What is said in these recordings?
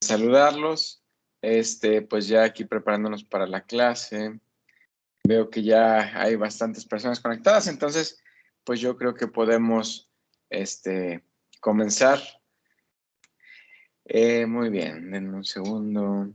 Saludarlos, pues ya aquí preparándonos para la clase. Veo que ya hay bastantes personas conectadas, entonces, pues yo creo que podemos, comenzar. Muy bien, denme un segundo.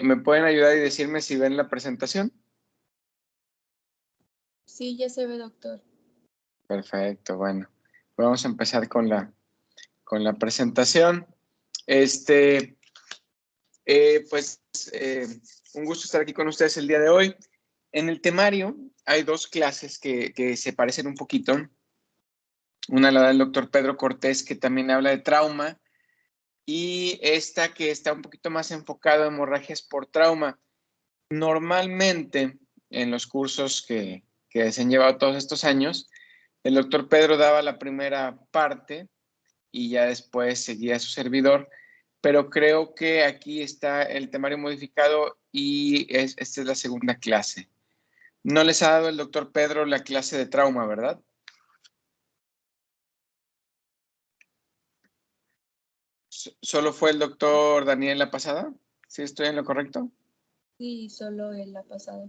¿Me pueden ayudar y decirme si ven la presentación? Sí, ya se ve, doctor. Perfecto, bueno. Vamos a empezar con la presentación. Pues un gusto estar aquí con ustedes el día de hoy. En el temario hay dos clases que se parecen un poquito. Una la da el doctor Pedro Cortés, que también habla de trauma, y esta que está un poquito más enfocada en hemorragias por trauma. Normalmente, en los cursos que se han llevado todos estos años, el doctor Pedro daba la primera parte y ya después seguía su servidor, pero creo que aquí está el temario modificado y esta es la segunda clase. No les ha dado el doctor Pedro la clase de trauma, ¿verdad? ¿Solo fue el doctor Daniel la pasada? ¿Sí estoy en lo correcto? Sí, solo en la pasada.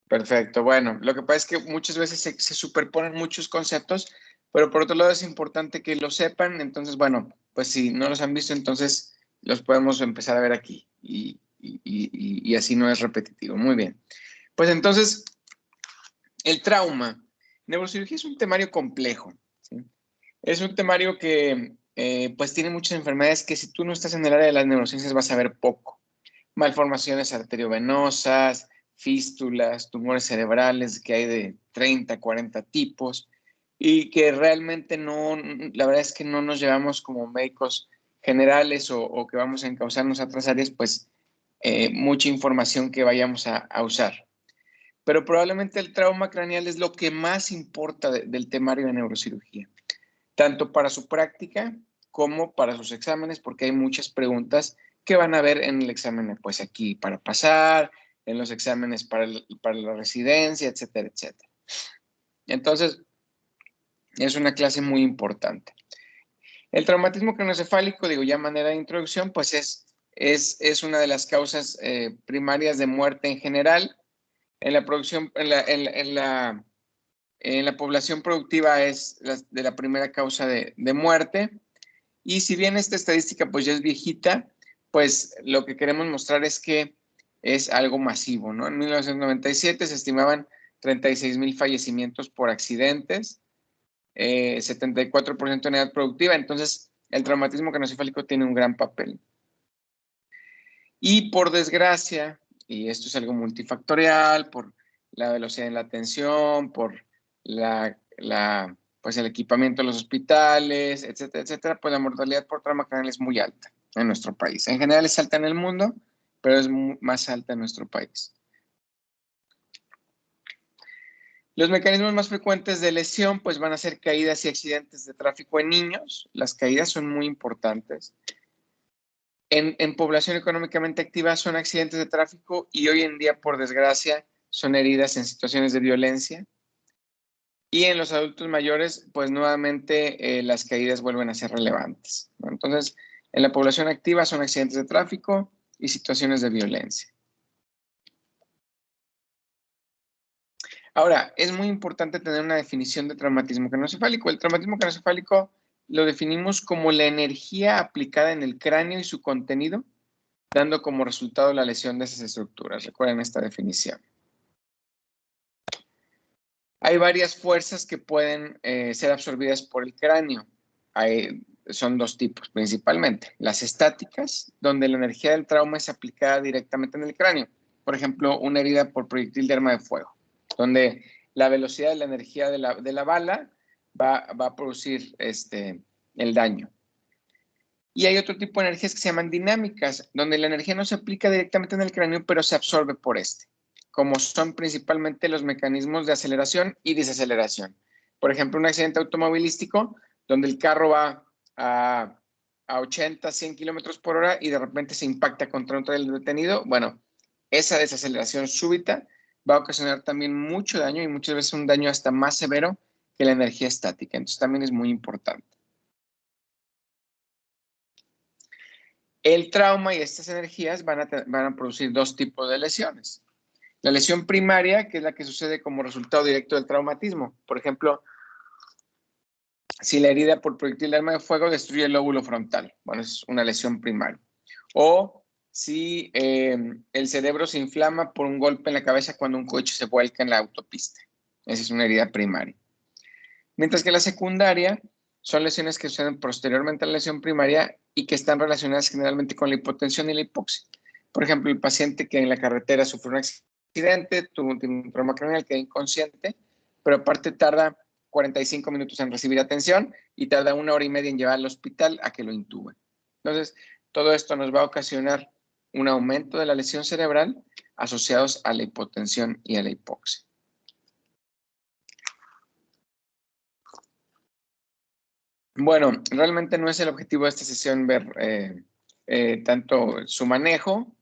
Perfecto. Bueno, lo que pasa es que muchas veces se superponen muchos conceptos, pero por otro lado es importante que lo sepan. Entonces, bueno, pues si no los han visto, entonces los podemos empezar a ver aquí y así no es repetitivo. Muy bien. Pues entonces, el trauma. Neurocirugía es un temario complejo, ¿sí? Es un temario que pues tiene muchas enfermedades que si tú no estás en el área de las neurociencias vas a ver poco. Malformaciones arteriovenosas, fístulas, tumores cerebrales, que hay de 30, 40 tipos, y que realmente no, la verdad es que no nos llevamos como médicos generales o que vamos a encauzarnos a otras áreas, pues mucha información que vayamos a usar. Pero probablemente el trauma craneal es lo que más importa del temario de neurocirugía, tanto para su práctica como para sus exámenes, porque hay muchas preguntas que van a ver en el examen, pues aquí para pasar, en los exámenes para la residencia, etcétera, etcétera. Entonces, es una clase muy importante. El traumatismo craneoencefálico, digo ya a manera de introducción, pues es una de las causas primarias de muerte en general. En la producción, en la población productiva es de la primera causa de muerte. Y si bien esta estadística pues ya es viejita, pues lo que queremos mostrar es que es algo masivo, ¿no? En 1997 se estimaban 36,000 fallecimientos por accidentes, 74% en edad productiva, entonces el traumatismo craneoencefálico tiene un gran papel. Y por desgracia, y esto es algo multifactorial, por la velocidad en la atención, por pues el equipamiento de los hospitales, etcétera, etcétera, pues la mortalidad por trauma craneal es muy alta en nuestro país. En general es alta en el mundo, pero es más alta en nuestro país. Los mecanismos más frecuentes de lesión pues van a ser caídas y accidentes de tráfico en niños. Las caídas son muy importantes. En población económicamente activa son accidentes de tráfico y hoy en día, por desgracia, son heridas en situaciones de violencia. Y en los adultos mayores, pues nuevamente las caídas vuelven a ser relevantes, ¿no? Entonces, en la población activa son accidentes de tráfico y situaciones de violencia. Ahora, es muy importante tener una definición de traumatismo craneoencefálico. El traumatismo craneoencefálico lo definimos como la energía aplicada en el cráneo y su contenido, dando como resultado la lesión de esas estructuras. Recuerden esta definición. Hay varias fuerzas que pueden ser absorbidas por el cráneo. Son dos tipos principalmente. Las estáticas, donde la energía del trauma es aplicada directamente en el cráneo. Por ejemplo, una herida por proyectil de arma de fuego, donde la velocidad de la energía de la bala va a producir el daño. Y hay otro tipo de energías que se llaman dinámicas, donde la energía no se aplica directamente en el cráneo, pero se absorbe por este, como son principalmente los mecanismos de aceleración y desaceleración. Por ejemplo, un accidente automovilístico donde el carro va a a 80, 100 kilómetros por hora y de repente se impacta contra un tráiler detenido, bueno, esa desaceleración súbita va a ocasionar también mucho daño y muchas veces un daño hasta más severo que la energía estática. Entonces también es muy importante. El trauma y estas energías van a producir dos tipos de lesiones. La lesión primaria, que es la que sucede como resultado directo del traumatismo. Por ejemplo, si la herida por proyectil de arma de fuego destruye el lóbulo frontal. Bueno, es una lesión primaria. O si el cerebro se inflama por un golpe en la cabeza cuando un coche se vuelca en la autopista. Esa es una herida primaria. Mientras que la secundaria son lesiones que suceden posteriormente a la lesión primaria y que están relacionadas generalmente con la hipotensión y la hipoxia. Por ejemplo, el paciente que en la carretera sufrió un accidente, tuvo un trauma craneal, quedó inconsciente, pero aparte tarda 45 minutos en recibir atención y tarda 1 hora y media en llevar al hospital a que lo intuben. Entonces, todo esto nos va a ocasionar un aumento de la lesión cerebral asociados a la hipotensión y a la hipoxia. Bueno, realmente no es el objetivo de esta sesión ver tanto su manejo,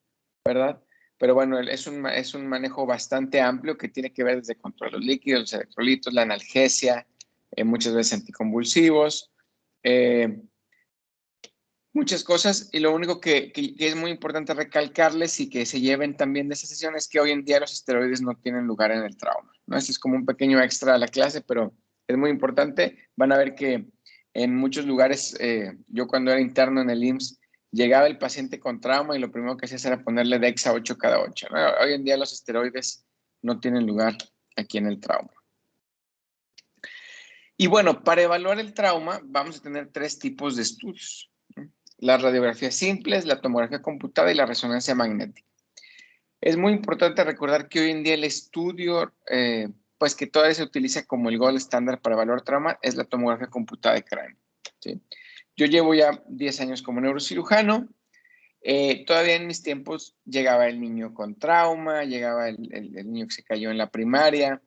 ¿verdad? Pero bueno, es un manejo bastante amplio que tiene que ver desde control de los líquidos, los electrolitos, la analgesia, muchas veces anticonvulsivos, muchas cosas. Y lo único que es muy importante recalcarles y que se lleven también de esta sesión es que hoy en día los esteroides no tienen lugar en el trauma, ¿no? Este es como un pequeño extra a la clase, pero es muy importante. Van a ver que en muchos lugares, yo cuando era interno en el IMSS, llegaba el paciente con trauma y lo primero que hacía era ponerle Dexa 8 cada 8, ¿no? Hoy en día los esteroides no tienen lugar aquí en el trauma. Y bueno, para evaluar el trauma vamos a tener 3 tipos de estudios, ¿no? Las radiografías simples, la tomografía computada y la resonancia magnética. Es muy importante recordar que hoy en día el estudio, pues que todavía se utiliza como el gold estándar para evaluar trauma, es la tomografía computada de cráneo, ¿sí? Yo llevo ya 10 años como neurocirujano. Todavía en mis tiempos llegaba el niño con trauma, llegaba el niño que se cayó en la primaria,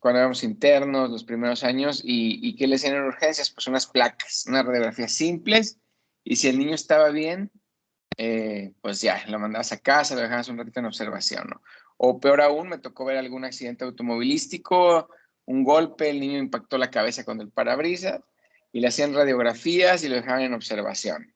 cuando éramos internos, los primeros años, y ¿qué le hacían en urgencias? Pues unas placas, unas radiografías simples, y si el niño estaba bien, pues ya, lo mandabas a casa, lo dejabas un ratito en observación, ¿no? O peor aún, me tocó ver algún accidente automovilístico, un golpe, el niño impactó la cabeza con el parabrisas, y le hacían radiografías y lo dejaban en observación,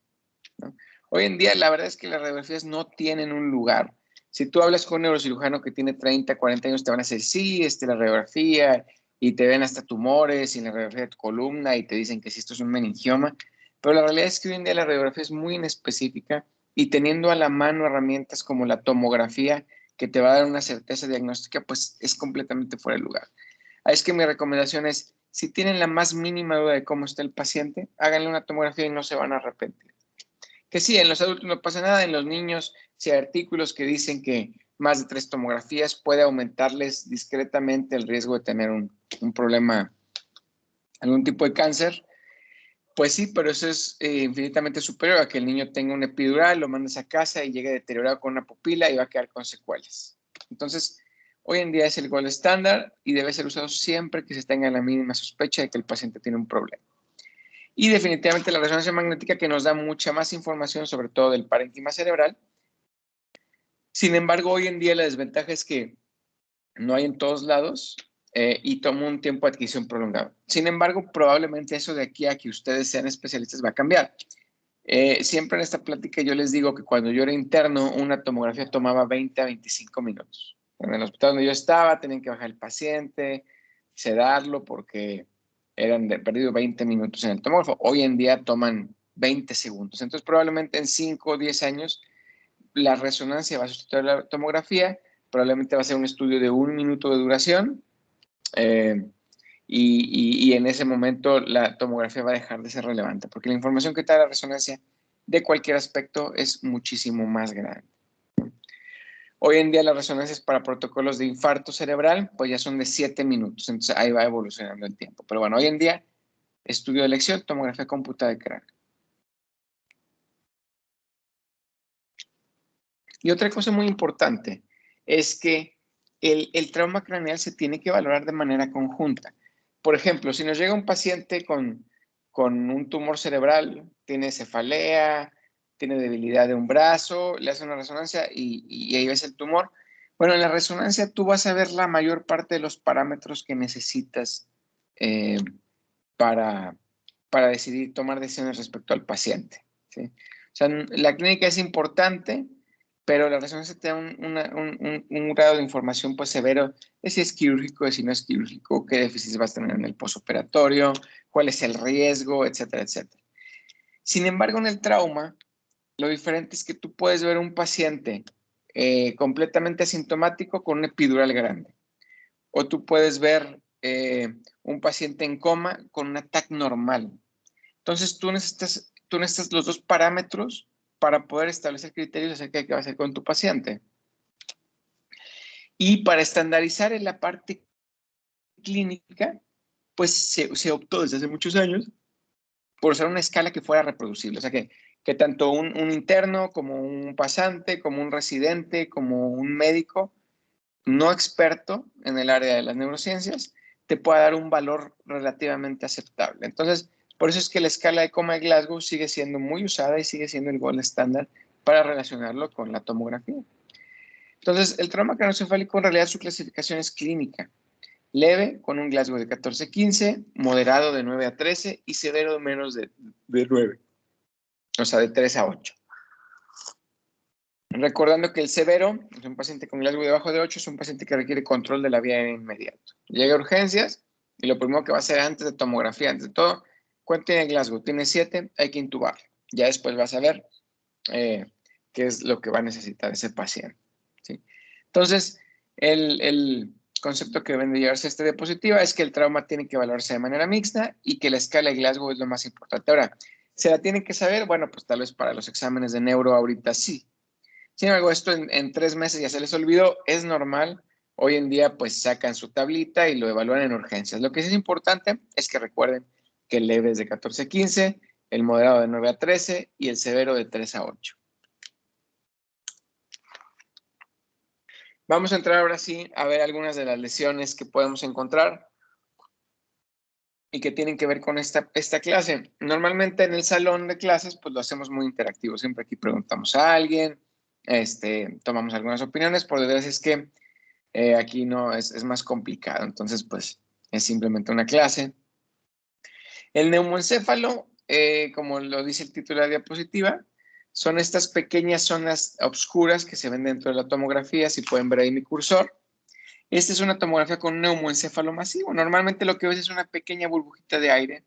¿no? Hoy en día, la verdad es que las radiografías no tienen un lugar. Si tú hablas con un neurocirujano que tiene 30, 40 años, te van a decir, sí, la radiografía, y te ven hasta tumores, y en la radiografía de tu columna, y te dicen que si esto es un meningioma. Pero la realidad es que hoy en día la radiografía es muy inespecífica, y teniendo a la mano herramientas como la tomografía, que te va a dar una certeza diagnóstica, pues es completamente fuera de lugar. Es que mi recomendación es, si tienen la más mínima duda de cómo está el paciente, háganle una tomografía y no se van a arrepentir. Que sí, en los adultos no pasa nada, en los niños, si hay artículos que dicen que más de 3 tomografías puede aumentarles discretamente el riesgo de tener un problema, algún tipo de cáncer, pues sí, pero eso es infinitamente superior a que el niño tenga un epidural, lo mandes a casa y llegue deteriorado con una pupila y va a quedar con secuelas. Entonces, hoy en día es el gold estándar y debe ser usado siempre que se tenga la mínima sospecha de que el paciente tiene un problema. Y definitivamente la resonancia magnética, que nos da mucha más información, sobre todo del parénquima cerebral. Sin embargo, hoy en día la desventaja es que no hay en todos lados y toma un tiempo de adquisición prolongado. Sin embargo, probablemente eso de aquí a que ustedes sean especialistas va a cambiar. Siempre en esta plática yo les digo que cuando yo era interno, una tomografía tomaba 20 a 25 minutos. En el hospital donde yo estaba, tenían que bajar el paciente, sedarlo, porque eran perdido 20 minutos en el tomógrafo. Hoy en día toman 20 segundos. Entonces, probablemente en 5 o 10 años, la resonancia va a sustituir la tomografía, probablemente va a ser un estudio de 1 minuto de duración, y en ese momento la tomografía va a dejar de ser relevante, porque la información que te da la resonancia de cualquier aspecto es muchísimo más grande. Hoy en día las resonancias para protocolos de infarto cerebral pues ya son de 7 minutos, entonces ahí va evolucionando el tiempo. Pero bueno, hoy en día, estudio de elección, tomografía computada de cráneo. Y otra cosa muy importante es que el trauma craneal se tiene que valorar de manera conjunta. Por ejemplo, si nos llega un paciente con con un tumor cerebral, tiene cefalea, tiene debilidad de un brazo, le hace una resonancia y ahí ves el tumor. Bueno, en la resonancia tú vas a ver la mayor parte de los parámetros que necesitas para decidir tomar decisiones respecto al paciente, ¿sí? O sea, la clínica es importante, pero la resonancia te da un grado de información pues severo de si es quirúrgico, de si no es quirúrgico, qué déficits vas a tener en el posoperatorio, cuál es el riesgo, etcétera, etcétera. Sin embargo, en el trauma, lo diferente es que tú puedes ver un paciente completamente asintomático con un epidural grande. O tú puedes ver un paciente en coma con un ataque normal. Entonces, tú necesitas los dos parámetros para poder establecer criterios acerca de qué va a hacer con tu paciente. Y para estandarizar en la parte clínica, pues se optó desde hace muchos años por usar una escala que fuera reproducible. O sea, que tanto un interno como un pasante, como un residente, como un médico no experto en el área de las neurociencias, te pueda dar un valor relativamente aceptable. Entonces, por eso es que la escala de coma de Glasgow sigue siendo muy usada y sigue siendo el gold estándar para relacionarlo con la tomografía. Entonces, el trauma craneoencefálico en realidad su clasificación es clínica. Leve, con un Glasgow de 14-15, moderado de 9 a 13 y severo de menos de 9. O sea, de 3 a 8. Recordando que el severo es un paciente con Glasgow debajo de 8, es un paciente que requiere control de la vía aérea inmediato. Llega a urgencias y lo primero que va a hacer antes de tomografía, antes de todo, ¿cuánto tiene Glasgow? Tiene 7, hay que intubar. Ya después vas a ver qué es lo que va a necesitar ese paciente, ¿sí? Entonces, el concepto que deben de llevarse a esta diapositiva es que el trauma tiene que valorarse de manera mixta y que la escala de Glasgow es lo más importante. Ahora, ¿se la tienen que saber? Bueno, pues tal vez para los exámenes de neuro ahorita sí. Sin embargo, esto en 3 meses ya se les olvidó, es normal. Hoy en día, pues sacan su tablita y lo evalúan en urgencias. Lo que sí es importante es que recuerden que el leve es de 14-15, el moderado de 9 a 13 y el severo de 3 a 8. Vamos a entrar ahora sí a ver algunas de las lesiones que podemos encontrar y que tienen que ver con esta clase. Normalmente en el salón de clases, pues lo hacemos muy interactivo. Siempre aquí preguntamos a alguien, tomamos algunas opiniones. Por desgracia es que aquí no es más complicado. Entonces, pues es simplemente una clase. El neumoencéfalo, como lo dice el título de la diapositiva, son estas pequeñas zonas oscuras que se ven dentro de la tomografía. Si pueden ver ahí mi cursor. Esta es una tomografía con un neumoencéfalo masivo. Normalmente lo que ves es una pequeña burbujita de aire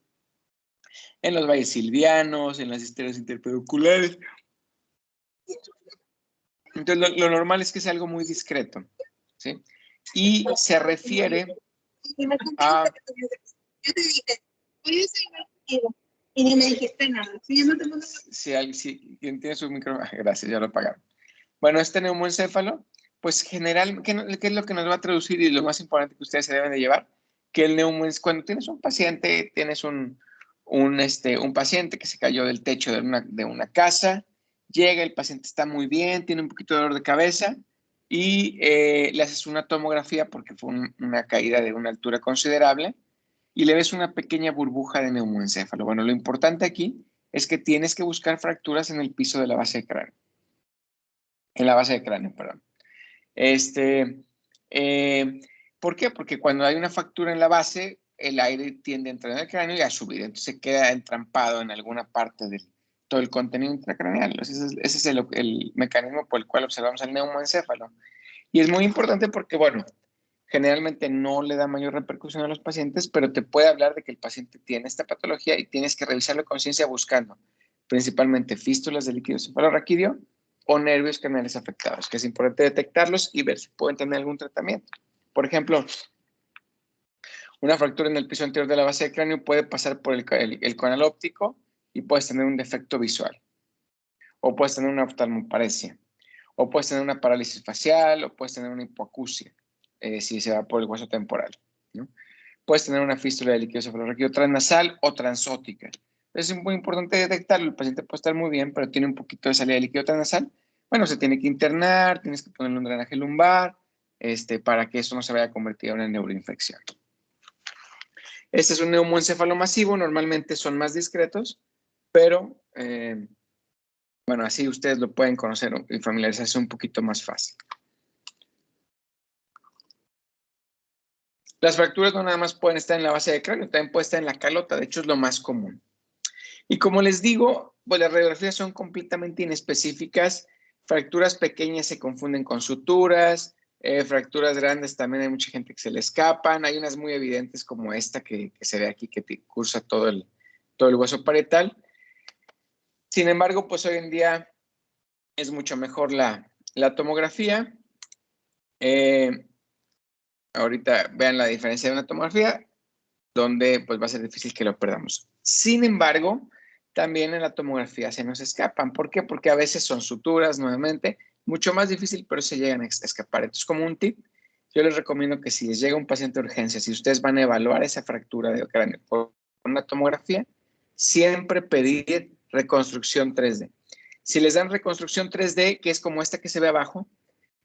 en los valles silvianos, en las histeras interpediculares. Entonces, lo normal es que sea algo muy discreto, ¿sí? Y se refiere a... Yo te dije, voy a desayunar contigo. Y ni me dijiste nada. Si yo no te mando... Si quien tiene su micro... Gracias, ya lo apagaron. Bueno, este neumoencéfalo, pues general, ¿qué es lo que nos va a traducir y lo más importante que ustedes se deben de llevar? Que el neumoencéfalo, cuando tienes un paciente, tienes un paciente que se cayó del techo de una casa, llega, el paciente está muy bien, tiene un poquito de dolor de cabeza y le haces una tomografía porque fue una caída de una altura considerable y le ves una pequeña burbuja de neumoencéfalo. Bueno, lo importante aquí es que tienes que buscar fracturas en el piso de la base de cráneo. En la base de cráneo, perdón. ¿Por qué? Porque cuando hay una fractura en la base, el aire tiende a entrar en el cráneo y a subir. Entonces se queda entrampado en alguna parte de todo el contenido intracraneal. Ese es el mecanismo por el cual observamos el neumoencéfalo. Y es muy importante porque, bueno, generalmente no le da mayor repercusión a los pacientes, pero te puede hablar de que el paciente tiene esta patología y tienes que revisarlo con conciencia buscando principalmente fístulas del líquido cefalorraquídeo o nervios craneales afectados, que es importante detectarlos y ver si pueden tener algún tratamiento. Por ejemplo, una fractura en el piso anterior de la base del cráneo puede pasar por el canal óptico y puedes tener un defecto visual, o puedes tener una oftalmoparesia, o puedes tener una parálisis facial, o puedes tener una hipoacusia, si se va por el hueso temporal, ¿no? Puedes tener una fístula de líquido cefalorraquídeo transnasal o transótica. Es muy importante detectarlo. El paciente puede estar muy bien, pero tiene un poquito de salida de líquido transnasal. Bueno, se tiene que internar, tienes que ponerle un drenaje lumbar, para que eso no se vaya a convertir en una neuroinfección. Este es un neumoencéfalo masivo, normalmente son más discretos, pero bueno, así ustedes lo pueden conocer y familiarizarse un poquito más fácil. Las fracturas no nada más pueden estar en la base del cráneo, también pueden estar en la calota, de hecho es lo más común. Y como les digo, pues las radiografías son completamente inespecíficas. Fracturas pequeñas se confunden con suturas, fracturas grandes también hay mucha gente que se le escapan. Hay unas muy evidentes como esta que se ve aquí que cursa todo el hueso parietal. Sin embargo, pues hoy en día es mucho mejor la tomografía. Ahorita vean la diferencia de una tomografía, donde pues va a ser difícil que lo perdamos. Sin embargo, también en la tomografía se nos escapan. ¿Por qué? Porque a veces son suturas, nuevamente, mucho más difícil, pero se llegan a escapar. Entonces, como un tip, yo les recomiendo que si les llega un paciente de urgencia, si ustedes van a evaluar esa fractura de cráneo por una tomografía, siempre pedir reconstrucción 3D. Si les dan reconstrucción 3D, que es como esta que se ve abajo,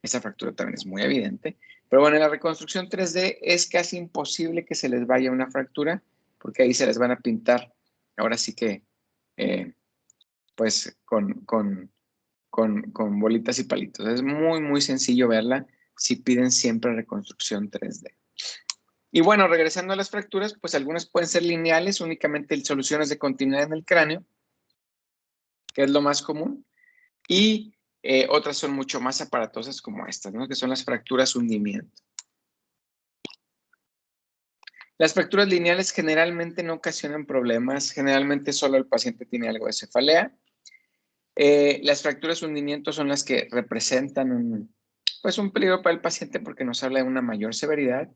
esa fractura también es muy evidente. Pero bueno, en la reconstrucción 3D es casi imposible que se les vaya una fractura, porque ahí se les van a pintar, ahora sí que, pues con bolitas y palitos. Es muy, muy sencillo verla si piden siempre reconstrucción 3D. Y bueno, regresando a las fracturas, pues algunas pueden ser lineales, únicamente soluciones de continuidad en el cráneo, que es lo más común. Y otras son mucho más aparatosas como estas, ¿no? Que son las fracturas hundimiento. Las fracturas lineales generalmente no ocasionan problemas, generalmente solo el paciente tiene algo de cefalea. Las fracturas hundimiento son las que representan un peligro para el paciente porque nos habla de una mayor severidad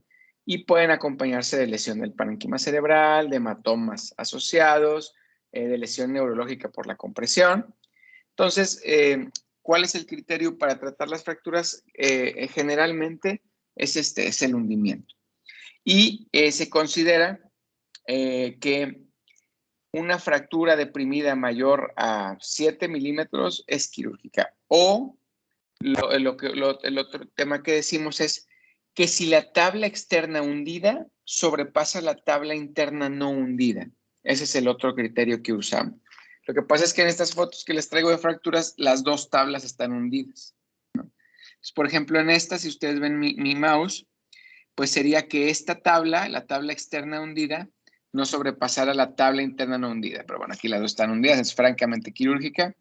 y pueden acompañarse de lesión del parénquima cerebral, de hematomas asociados, de lesión neurológica por la compresión. Entonces, ¿cuál es el criterio para tratar las fracturas? Generalmente es el hundimiento. Y se considera que una fractura deprimida mayor a 7 milímetros es quirúrgica. O el otro tema que decimos es que si la tabla externa hundida sobrepasa la tabla interna no hundida. Ese es el otro criterio que usamos. Lo que pasa es que en estas fotos que les traigo de fracturas, las dos tablas están hundidas, ¿no? Entonces, por ejemplo, en esta, si ustedes ven mi mouse, pues sería que esta tabla, la tabla externa hundida, no sobrepasara la tabla interna no hundida. Pero bueno, aquí las dos están hundidas, es francamente quirúrgica.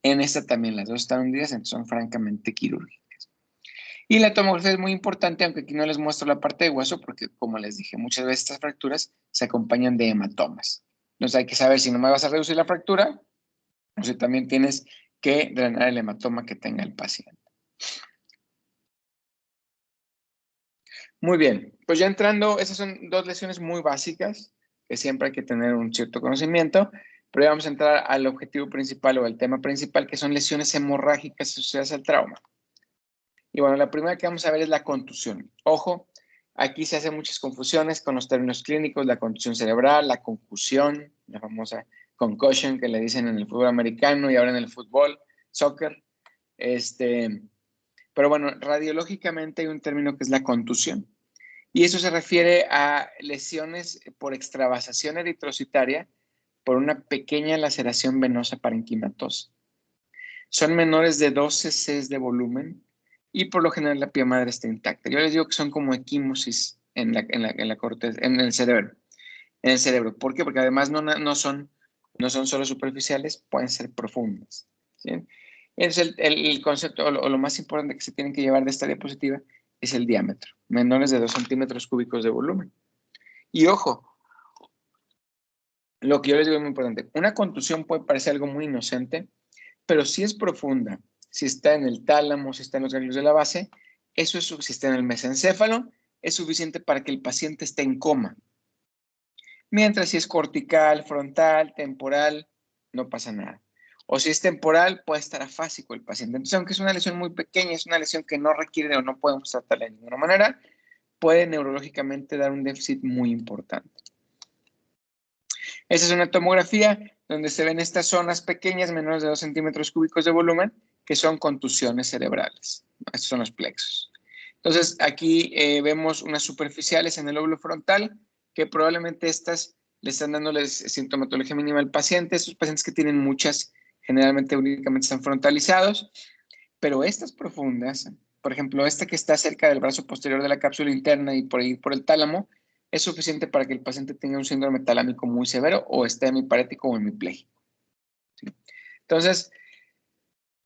En esta también las dos están hundidas, entonces son francamente quirúrgicas. Y la tomografía es muy importante, aunque aquí no les muestro la parte de hueso, porque como les dije, muchas veces estas fracturas se acompañan de hematomas. Entonces hay que saber si no me vas a reducir la fractura, o si también tienes que drenar el hematoma que tenga el paciente. Muy bien, pues ya entrando, esas son dos lesiones muy básicas, que siempre hay que tener un cierto conocimiento, pero ya vamos a entrar al objetivo principal o al tema principal, que son lesiones hemorrágicas asociadas al trauma. Y bueno, la primera que vamos a ver es la contusión. Ojo, aquí se hacen muchas confusiones con los términos clínicos, la contusión cerebral, la concusión, la famosa concussion que le dicen en el fútbol americano y ahora en el fútbol, soccer. Pero bueno, radiológicamente hay un término que es la contusión. Y eso se refiere a lesiones por extravasación eritrocitaria por una pequeña laceración venosa parenquimatosa. Son menores de 12 Cs de volumen y por lo general la pía madre está intacta. Yo les digo que son como equimosis en la corteza, en el cerebro. En el cerebro. ¿Por qué? Porque además no son solo superficiales, pueden ser profundas. ¿Sí? Entonces el concepto o lo más importante que se tienen que llevar de esta diapositiva es el diámetro, menores de 2 centímetros cúbicos de volumen. Y ojo, lo que yo les digo es muy importante. Una contusión puede parecer algo muy inocente, pero si es profunda, si está en el tálamo, si está en los ganglios de la base, eso es, si está en el mesencéfalo, es suficiente para que el paciente esté en coma. Mientras si es cortical, frontal, temporal, no pasa nada. O si es temporal, puede estar afásico el paciente. Entonces, aunque es una lesión muy pequeña, es una lesión que no requiere o no podemos tratarla de ninguna manera, puede neurológicamente dar un déficit muy importante. Esa es una tomografía donde se ven estas zonas pequeñas, menores de 2 centímetros cúbicos de volumen, que son contusiones cerebrales. Estos son los plexos. Entonces, aquí vemos unas superficiales en el lóbulo frontal, que probablemente estas le están dándoles sintomatología mínima al paciente. Estos pacientes que tienen muchas, generalmente únicamente están frontalizados, pero estas profundas, por ejemplo, esta que está cerca del brazo posterior de la cápsula interna y por ahí por el tálamo, es suficiente para que el paciente tenga un síndrome talámico muy severo o esté hemiparético o hemipléjico. ¿Sí? Entonces,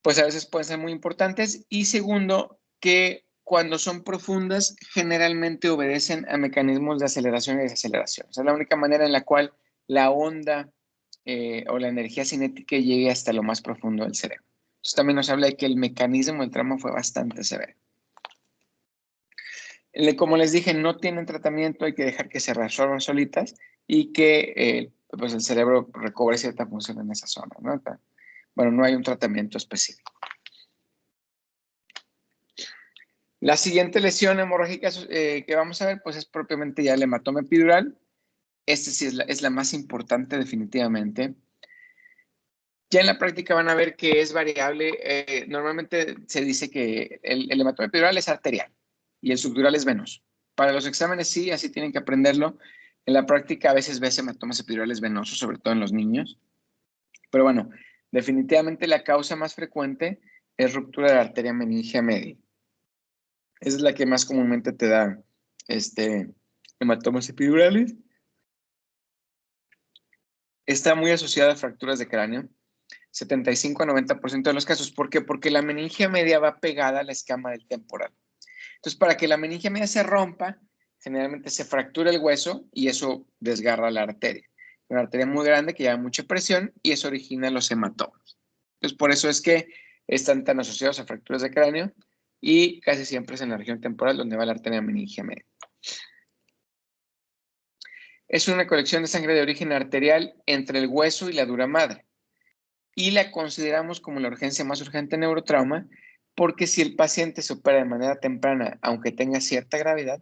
pues a veces pueden ser muy importantes. Y segundo, que cuando son profundas, generalmente obedecen a mecanismos de aceleración y desaceleración. Esa es la única manera en la cual la onda o la energía cinética llegue hasta lo más profundo del cerebro. Entonces también nos habla de que el mecanismo del trauma fue bastante severo. Como les dije, no tienen tratamiento, hay que dejar que se reabsorban solitas y que pues el cerebro recobre cierta función en esa zona, ¿no? Bueno, no hay un tratamiento específico. La siguiente lesión hemorrágica que vamos a ver, pues es propiamente ya el hematoma epidural. Este sí es la más importante definitivamente. Ya en la práctica van a ver que es variable. Normalmente se dice que el hematoma epidural es arterial y el subdural es venoso. Para los exámenes sí, así tienen que aprenderlo. En la práctica a veces ves hematomas epidurales venosos, sobre todo en los niños. Pero bueno, definitivamente la causa más frecuente es ruptura de la arteria meningia media. Esa es la que más comúnmente te da hematomas epidurales. Está muy asociada a fracturas de cráneo, 75 a 90% de los casos. ¿Por qué? Porque la meningia media va pegada a la escama del temporal. Entonces, para que la meningia media se rompa, generalmente se fractura el hueso y eso desgarra la arteria. Una arteria muy grande que lleva mucha presión y eso origina los hematomas. Entonces, por eso es que están tan asociados a fracturas de cráneo y casi siempre es en la región temporal donde va la arteria meningia media. Es una colección de sangre de origen arterial entre el hueso y la dura madre. Y la consideramos como la urgencia más urgente en neurotrauma porque si el paciente se opera de manera temprana, aunque tenga cierta gravedad,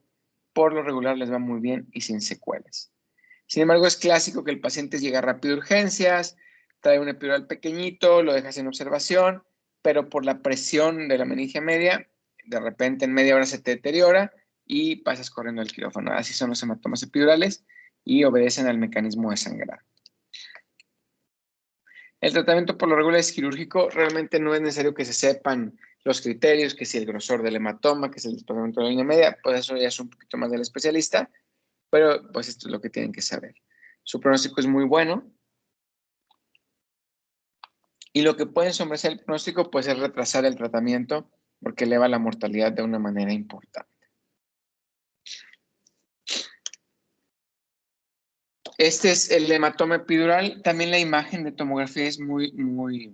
por lo regular les va muy bien y sin secuelas. Sin embargo, es clásico que el paciente llega rápido a urgencias, trae un epidural pequeñito, lo dejas en observación, pero por la presión de la meningia media, de repente en media hora se te deteriora y pasas corriendo al quirófano. Así son los hematomas epidurales y obedecen al mecanismo de sangrado. El tratamiento por lo regular es quirúrgico. Realmente no es necesario que se sepan los criterios, que si el grosor del hematoma, que es el desplazamiento de la línea media, pues eso ya es un poquito más del especialista, pero pues esto es lo que tienen que saber. Su pronóstico es muy bueno. Y lo que puede ensombrecer el pronóstico pues es retrasar el tratamiento porque eleva la mortalidad de una manera importante. Este es el hematoma epidural. También la imagen de tomografía es muy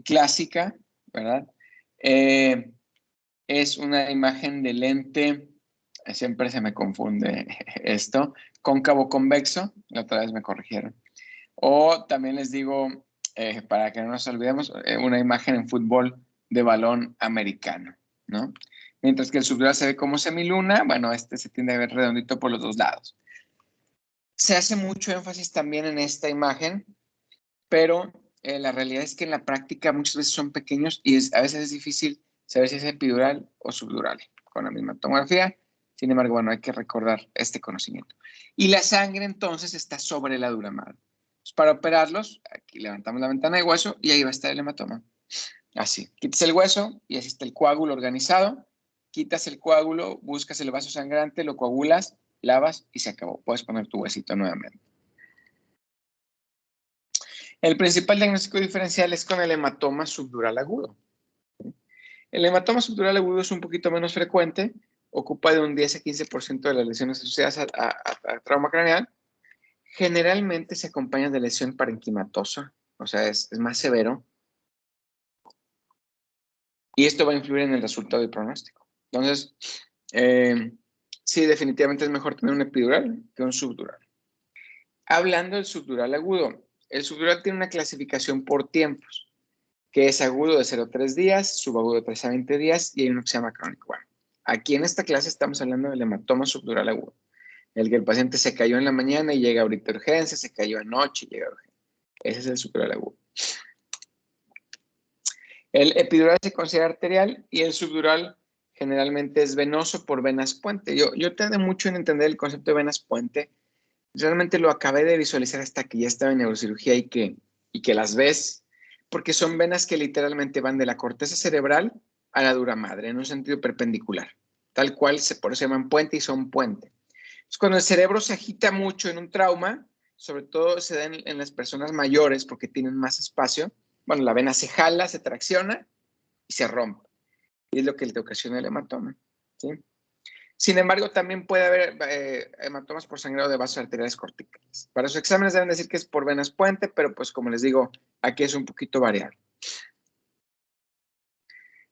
clásica, ¿verdad? Es una imagen de lente, siempre se me confunde esto, cóncavo convexo, la otra vez me corrigieron. O también les digo, para que no nos olvidemos, una imagen en fútbol de balón americano, ¿no? Mientras que el subdural se ve como semiluna, bueno, este se tiende a ver redondito por los dos lados. Se hace mucho énfasis también en esta imagen, pero la realidad es que en la práctica muchas veces son pequeños y a veces es difícil saber si es epidural o subdural con la misma tomografía. Sin embargo, bueno, hay que recordar este conocimiento. Y la sangre entonces está sobre la dura madre. Para operarlos, aquí levantamos la ventana de hueso y ahí va a estar el hematoma. Así, quitas el hueso y así está el coágulo organizado. Quitas el coágulo, buscas el vaso sangrante, lo coagulas, lavas y se acabó. Puedes poner tu huesito nuevamente. El principal diagnóstico diferencial es con el hematoma subdural agudo. El hematoma subdural agudo es un poquito menos frecuente, ocupa de un 10 a 15% de las lesiones asociadas a trauma craneal. Generalmente se acompaña de lesión parenquimatosa, o sea, es más severo. Y esto va a influir en el resultado del pronóstico. Entonces, sí, definitivamente es mejor tener un epidural que un subdural. Hablando del subdural agudo, el subdural tiene una clasificación por tiempos, que es agudo de 0 a 3 días, subagudo de 3 a 20 días y hay uno que se llama crónico. Bueno, aquí en esta clase estamos hablando del hematoma subdural agudo, el que el paciente se cayó en la mañana y llega ahorita a urgencia, se cayó anoche y llega a urgencia. Ese es el subdural agudo. El epidural se considera arterial y el subdural generalmente es venoso por venas puente. Yo tardé mucho en entender el concepto de venas puente. Realmente lo acabé de visualizar hasta que ya estaba en neurocirugía y que las ves, porque son venas que literalmente van de la corteza cerebral a la dura madre, en un sentido perpendicular, tal cual, por eso se llaman puente y son puente. Entonces, cuando el cerebro se agita mucho en un trauma, sobre todo se da en las personas mayores porque tienen más espacio, bueno, la vena se jala, se tracciona y se rompe. Y es lo que le ocasiona el hematoma, ¿sí? Sin embargo, también puede haber hematomas por sangrado de vasos arteriales corticales. Para sus exámenes deben decir que es por venas puente, pero pues como les digo, aquí es un poquito variable.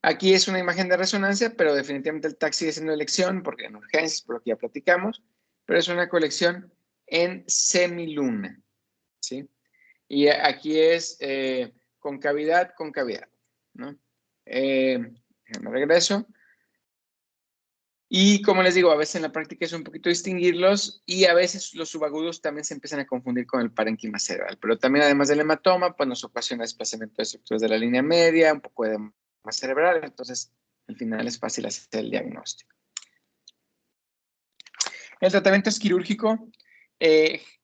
Aquí es una imagen de resonancia, pero definitivamente el TAC sigue siendo elección, porque en urgencias, por lo que ya platicamos, pero es una colección en semiluna, ¿sí? Y aquí es concavidad, ¿no? Me regreso. Y como les digo, a veces en la práctica es un poquito distinguirlos y a veces los subagudos también se empiezan a confundir con el parénquima cerebral. Pero también además del hematoma, pues nos ocasiona desplazamiento de estructuras de la línea media, un poco de edema cerebral, entonces al final es fácil hacer el diagnóstico. El tratamiento es quirúrgico.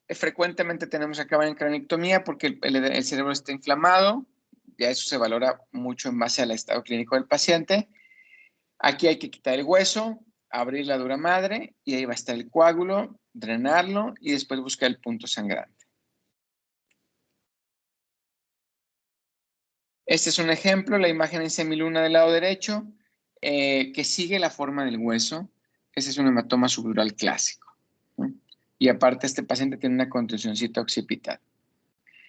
Frecuentemente tenemos que acabar en craniotomía porque el cerebro está inflamado. Ya eso se valora mucho en base al estado clínico del paciente. Aquí hay que quitar el hueso, abrir la dura madre y ahí va a estar el coágulo, drenarlo y después buscar el punto sangrante. Este es un ejemplo, la imagen en semiluna del lado derecho, que sigue la forma del hueso. Ese es un hematoma subdural clásico, ¿no? Y aparte este paciente tiene una contusioncita occipital.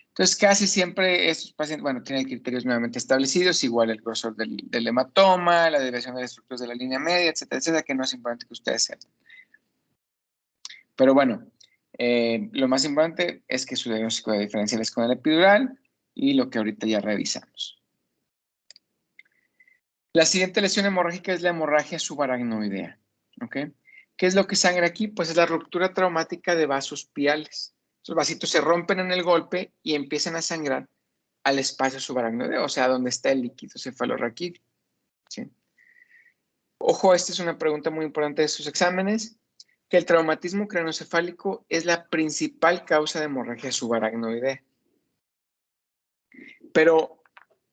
Entonces casi siempre estos pacientes, bueno, tienen criterios nuevamente establecidos, igual el grosor del hematoma, la desviación de las estructuras de la línea media, etcétera, etcétera, que no es importante que ustedes sepan. Pero bueno, lo más importante es que su diagnóstico de diferencial es con el epidural y lo que ahorita ya revisamos. La siguiente lesión hemorrágica es la hemorragia subaracnoidea. ¿Ok? ¿Qué es lo que sangra aquí? Pues es la ruptura traumática de vasos piales. Esos vasitos se rompen en el golpe y empiezan a sangrar al espacio subaracnoideo, o sea, donde está el líquido cefalorraquídeo. ¿Sí? Ojo, esta es una pregunta muy importante de sus exámenes, que el traumatismo craneoencefálico es la principal causa de hemorragia subaracnoidea. Pero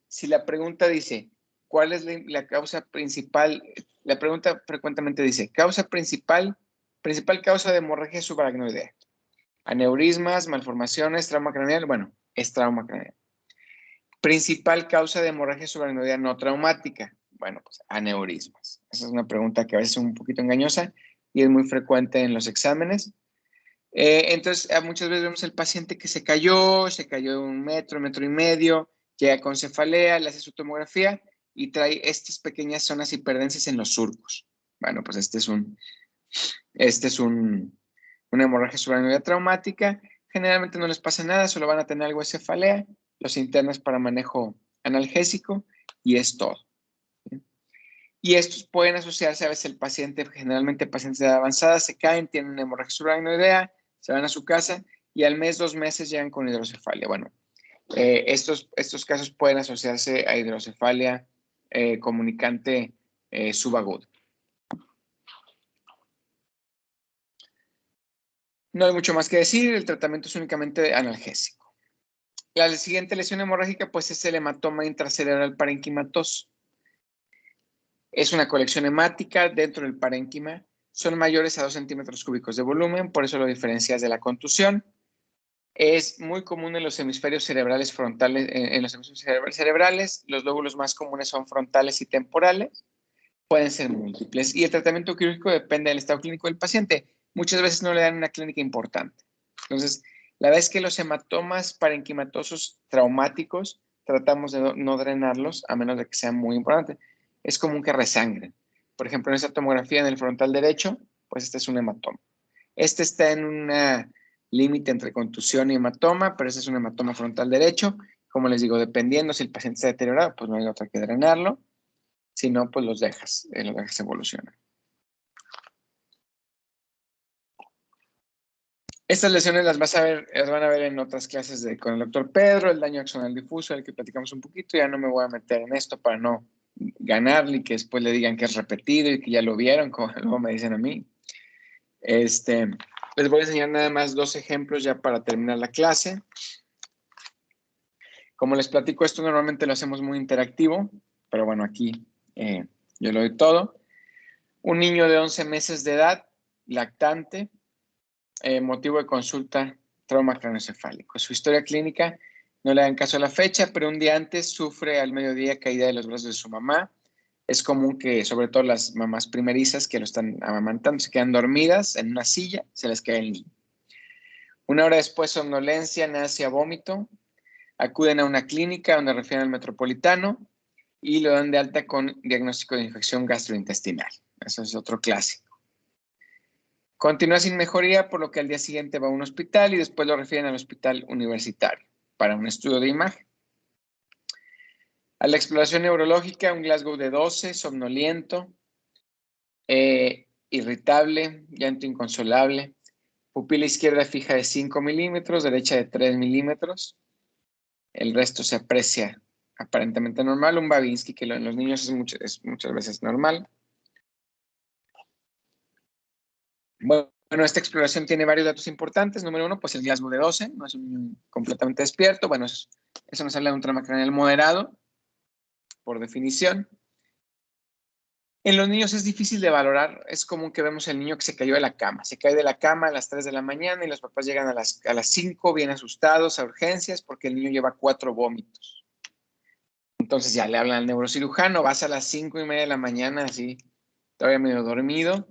si la pregunta dice, ¿cuál es la causa principal? La pregunta frecuentemente dice, principal causa de hemorragia subaracnoidea. Aneurismas, malformaciones, trauma craneal. Bueno, es trauma craneal. Principal causa de hemorragia subaracnoidea no traumática. Bueno, pues aneurismas. Esa es una pregunta que a veces es un poquito engañosa y es muy frecuente en los exámenes. Entonces, muchas veces vemos el paciente que se cayó de 1 metro, 1,5 metros, llega con cefalea, le hace su tomografía y trae estas pequeñas zonas hiperdenses en los surcos. Bueno, pues este es una hemorragia subaracnoidea traumática. Generalmente no les pasa nada, solo van a tener algo de cefalea, los internos para manejo analgésico y es todo. Y estos pueden asociarse a veces el paciente, generalmente pacientes de edad avanzada, se caen, tienen una hemorragia subaracnoidea, se van a su casa y al mes, 2 meses llegan con hidrocefalia. Bueno, estos casos pueden asociarse a hidrocefalia comunicante subaguda. No hay mucho más que decir, el tratamiento es únicamente analgésico. La siguiente lesión hemorrágica pues es el hematoma intracerebral parenquimatoso. Es una colección hemática dentro del parénquima. Son mayores a 2 centímetros cúbicos de volumen, por eso lo diferencias de la contusión. Es muy común en los hemisferios cerebrales frontales, en los hemisferios cerebrales. Los lóbulos más comunes son frontales y temporales. Pueden ser múltiples. Y el tratamiento quirúrgico depende del estado clínico del paciente. Muchas veces no le dan una clínica importante. Entonces, la verdad es que los hematomas parenquimatosos traumáticos tratamos de no drenarlos a menos de que sean muy importantes. Es común que resangren. Por ejemplo, en esta tomografía en el frontal derecho, pues este es un hematoma. Este está en un límite entre contusión y hematoma, pero este es un hematoma frontal derecho. Como les digo, dependiendo si el paciente está deteriorado, pues no hay otra que drenarlo. Si no, pues los dejas evolucionar. Estas lesiones las van a ver en otras clases con el doctor Pedro, el daño axonal difuso, del que platicamos un poquito. Ya no me voy a meter en esto para no ganarle y que después le digan que es repetido y que ya lo vieron, como luego me dicen a mí. Les voy a enseñar nada más 2 ejemplos ya para terminar la clase. Como les platico, esto normalmente lo hacemos muy interactivo, pero bueno, aquí yo lo doy todo. Un niño de 11 meses de edad, lactante, motivo de consulta, trauma craneoencefálico. Su historia clínica, no le dan caso a la fecha, pero un día antes sufre al mediodía caída de los brazos de su mamá. Es común que, sobre todo las mamás primerizas que lo están amamantando, se quedan dormidas en una silla, se les cae el niño. 1 hora después, somnolencia, náusea, vómito. Acuden a una clínica donde refieren al metropolitano y lo dan de alta con diagnóstico de infección gastrointestinal. Eso es otro clásico. Continúa sin mejoría, por lo que al día siguiente va a un hospital y después lo refieren al hospital universitario para un estudio de imagen. A la exploración neurológica, un Glasgow de 12, somnoliento, irritable, llanto inconsolable, pupila izquierda fija de 5 milímetros, derecha de 3 milímetros. El resto se aprecia aparentemente normal. Un Babinski, que en los niños es muchas veces normal. Bueno, esta exploración tiene varios datos importantes. Número 1, pues el Glasgow de 12, no es un niño completamente despierto. Bueno, eso nos habla de un trauma craneal moderado, por definición. En los niños es difícil de valorar. Es común que vemos el niño que se cayó de la cama. Se cae de la cama a las 3 de la mañana y los papás llegan a las 5 bien asustados a urgencias porque el niño lleva 4 vómitos. Entonces ya le hablan al neurocirujano, vas a las 5:30 de la mañana, así, todavía medio dormido,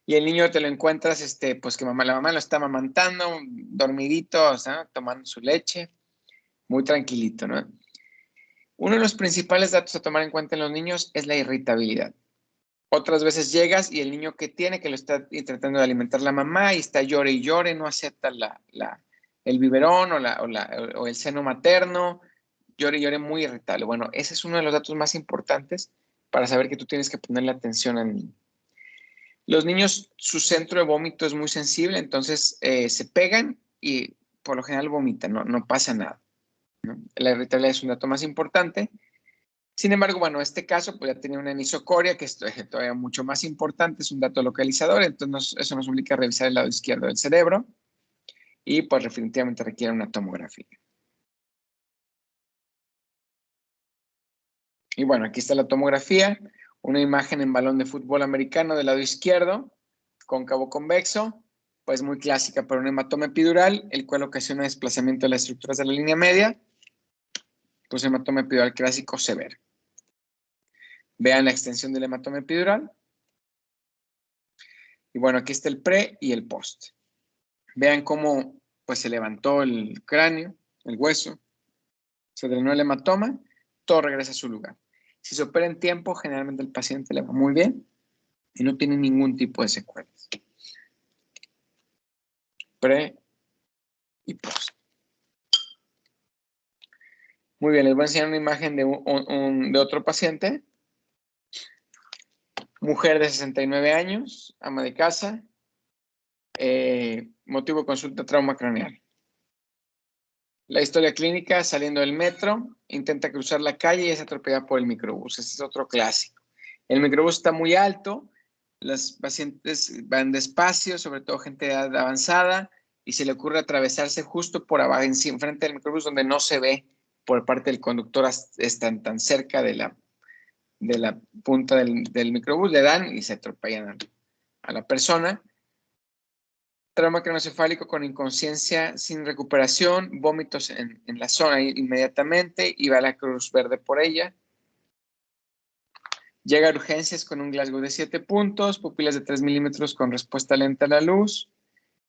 y el niño te lo encuentras, pues que la mamá lo está amamantando, dormidito, o sea, tomando su leche, muy tranquilito, ¿no? Uno de los principales datos a tomar en cuenta en los niños es la irritabilidad. Otras veces llegas y el niño que tiene, que lo está tratando de alimentar la mamá y está llore y llore, no acepta el biberón o el seno materno, llore y llore muy irritable. Bueno, ese es uno de los datos más importantes para saber que tú tienes que ponerle atención al niño. Los niños, su centro de vómito es muy sensible, entonces se pegan y por lo general vomitan, no pasa nada, ¿no? La irritabilidad es un dato más importante. Sin embargo, bueno, este caso pues ya tenía una anisocoria, que es todavía mucho más importante, es un dato localizador, entonces eso nos obliga a revisar el lado izquierdo del cerebro y pues definitivamente requiere una tomografía. Y bueno, aquí está la tomografía, una imagen en balón de fútbol americano del lado izquierdo, cóncavo convexo, pues muy clásica para un hematoma epidural, el cual ocasiona desplazamiento de las estructuras de la línea media, pues hematoma epidural clásico severo. Vean la extensión del hematoma epidural. Y bueno, aquí está el pre y el post. Vean cómo pues se levantó el cráneo, el hueso, se drenó el hematoma, todo regresa a su lugar. Si se opera en tiempo, generalmente el paciente le va muy bien y no tiene ningún tipo de secuelas. Pre y post. Muy bien, les voy a enseñar una imagen de otro paciente. Mujer de 69 años, ama de casa, motivo de consulta, trauma craneal. La historia clínica, saliendo del metro, intenta cruzar la calle y es atropellada por el microbús. Ese es otro clásico. El microbús está muy alto, los pacientes van despacio, sobre todo gente de edad avanzada, y se le ocurre atravesarse justo por abajo, enfrente del microbús, donde no se ve por parte del conductor, están tan cerca de la punta del microbús, le dan y se atropellan a la persona. Trauma craneoencefálico con inconsciencia sin recuperación, vómitos en la zona inmediatamente y va a la Cruz Verde por ella. Llega a urgencias con un Glasgow de 7 puntos, pupilas de 3 milímetros con respuesta lenta a la luz.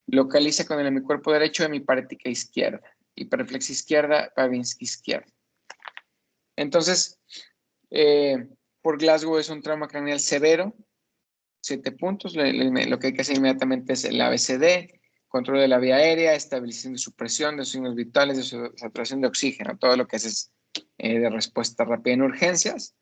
Localiza con el hemicuerpo derecho hemiparética izquierda. Hiperreflexia izquierda, Babinski izquierda. Entonces, por Glasgow es un trauma craneal severo, 7 puntos. Lo que hay que hacer inmediatamente es el ABCD, control de la vía aérea, estabilización de su presión, de sus signos vitales, de su saturación de oxígeno, todo lo que es de respuesta rápida en urgencias.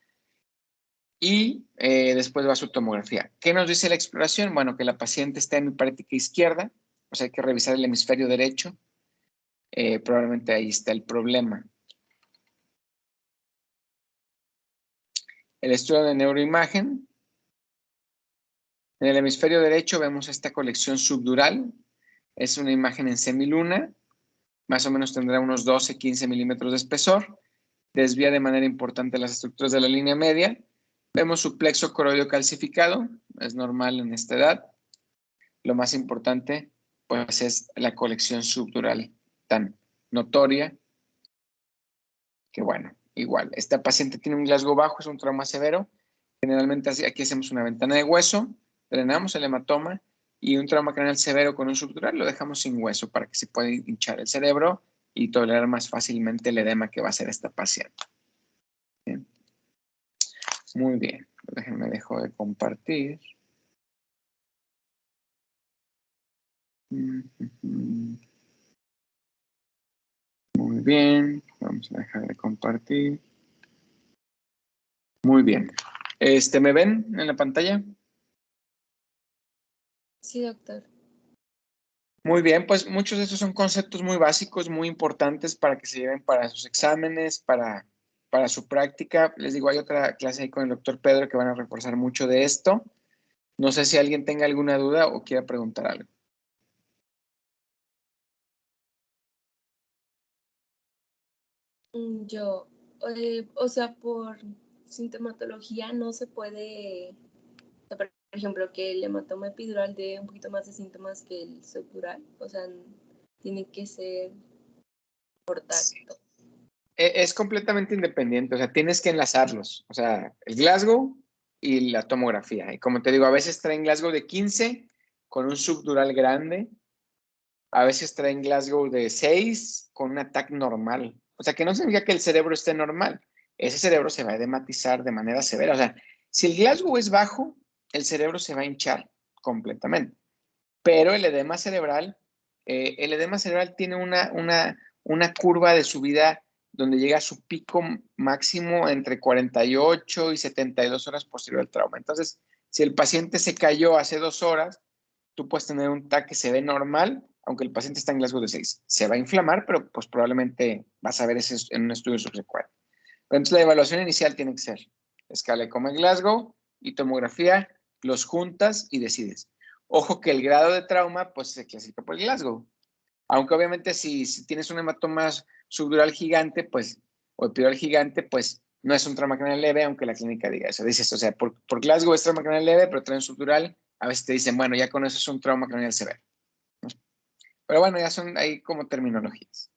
Y después va su tomografía. ¿Qué nos dice la exploración? Bueno, que la paciente está hemiparética izquierda, o sea, hay que revisar el hemisferio derecho. Probablemente ahí está el problema. el estudio de neuroimagen. En el hemisferio derecho vemos esta colección subdural. Es una imagen en semiluna. Más o menos tendrá unos 12-15 milímetros de espesor. Desvía de manera importante las estructuras de la línea media. Vemos su plexo coroideo calcificado. Es normal en esta edad. Lo más importante, pues, es la colección subdural tan notoria que, bueno, igual. Esta paciente tiene un Glasgow bajo, es un trauma severo. Generalmente aquí hacemos una ventana de hueso, drenamos el hematoma y un trauma craneal severo con un subdural lo dejamos sin hueso para que se pueda hinchar el cerebro y tolerar más fácilmente el edema que va a hacer esta paciente. Bien. Muy bien. Déjenme dejo de compartir. Muy bien. Vamos a dejar de compartir. Muy bien. ¿Me ven en la pantalla? Sí, doctor. Muy bien, pues muchos de estos son conceptos muy básicos, muy importantes para que se lleven para sus exámenes, para su práctica. Les digo, hay otra clase ahí con el doctor Pedro que van a reforzar mucho de esto. No sé si alguien tenga alguna duda o quiera preguntar algo. Yo, o sea, por sintomatología no se puede, o sea, por ejemplo, que el hematoma epidural dé un poquito más de síntomas que el subdural, o sea, tiene que ser por tacto. Es completamente independiente, o sea, tienes que enlazarlos. O sea, el Glasgow y la tomografía. Y como te digo, a veces traen Glasgow de 15 con un subdural grande. A veces traen Glasgow de 6 con un ataque normal. O sea, que no significa que el cerebro esté normal. Ese cerebro se va a edematizar de manera severa. O sea, si el Glasgow es bajo, el cerebro se va a hinchar completamente. Pero el edema cerebral tiene una curva de subida donde llega a su pico máximo entre 48 y 72 horas posterior al trauma. Entonces, si el paciente se cayó hace 2 horas, tú puedes tener un TAC que se ve normal, aunque el paciente está en Glasgow de 6. Se va a inflamar, pero pues probablemente vas a ver eso en un estudio subsecuente. Pero entonces la evaluación inicial tiene que ser escala de Coma Glasgow y tomografía, los juntas y decides. Ojo que el grado de trauma pues se clasifica por el Glasgow. Aunque obviamente si tienes un hematoma subdural gigante, pues, o epidural gigante, pues no es un trauma craneal leve, aunque la clínica diga eso. Dices, o sea, por Glasgow es trauma craneal leve, pero trae un subdural, a veces te dicen, bueno, ya con eso es un trauma craneal severo. Pero bueno, ya son ahí como terminologías.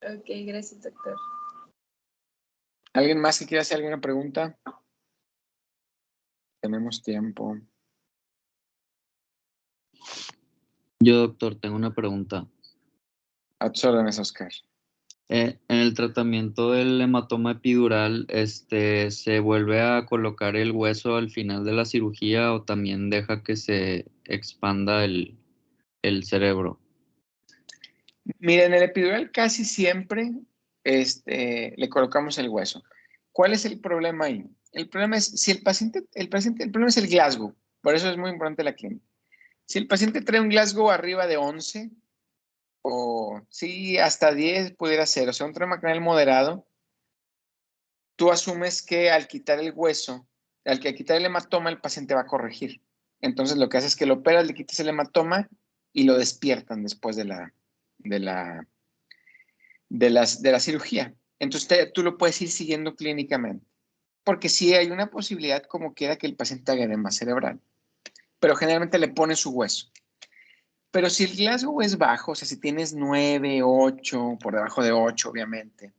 Ok, gracias, doctor. ¿Alguien más que quiera hacer alguna pregunta? Tenemos tiempo. Yo, doctor, tengo una pregunta. A tus órdenes, Oscar. En el tratamiento del hematoma epidural, ¿se vuelve a colocar el hueso al final de la cirugía o también deja que se expanda el cerebro? Miren, en el epidural casi siempre le colocamos el hueso. ¿Cuál es el problema ahí? El problema es si el problema es el Glasgow. Por eso es muy importante la clínica. Si el paciente trae un Glasgow arriba de 11 o sí, hasta 10 pudiera ser, o sea, un trauma craneal moderado, tú asumes que al quitar el hueso, al quitar el hematoma, el paciente va a corregir. Entonces lo que haces es que lo operas, le quitas el hematoma y lo despiertan después de la cirugía. Entonces tú lo puedes ir siguiendo clínicamente. Porque sí hay una posibilidad como quiera que el paciente haga edema cerebral. Pero generalmente le pone su hueso. Pero si el Glasgow es bajo, o sea, si tienes 9, 8, por debajo de 8, obviamente,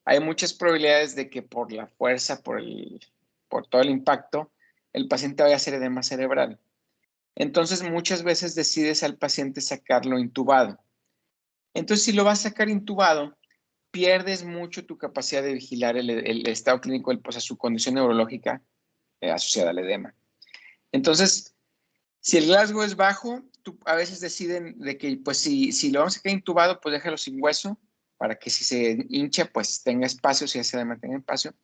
hay muchas probabilidades de que por la fuerza, por todo el impacto, el paciente vaya a hacer edema cerebral. Entonces, muchas veces decides al paciente sacarlo intubado. Entonces, si lo vas a sacar intubado, pierdes mucho tu capacidad de vigilar el estado clínico, o sea, su condición neurológica asociada al edema. Entonces, si el Glasgow es bajo, a veces deciden de que, pues, si lo vamos a sacar intubado, pues déjalo sin hueso, para que si se hincha, pues tenga espacio, si ese edema tenga espacio.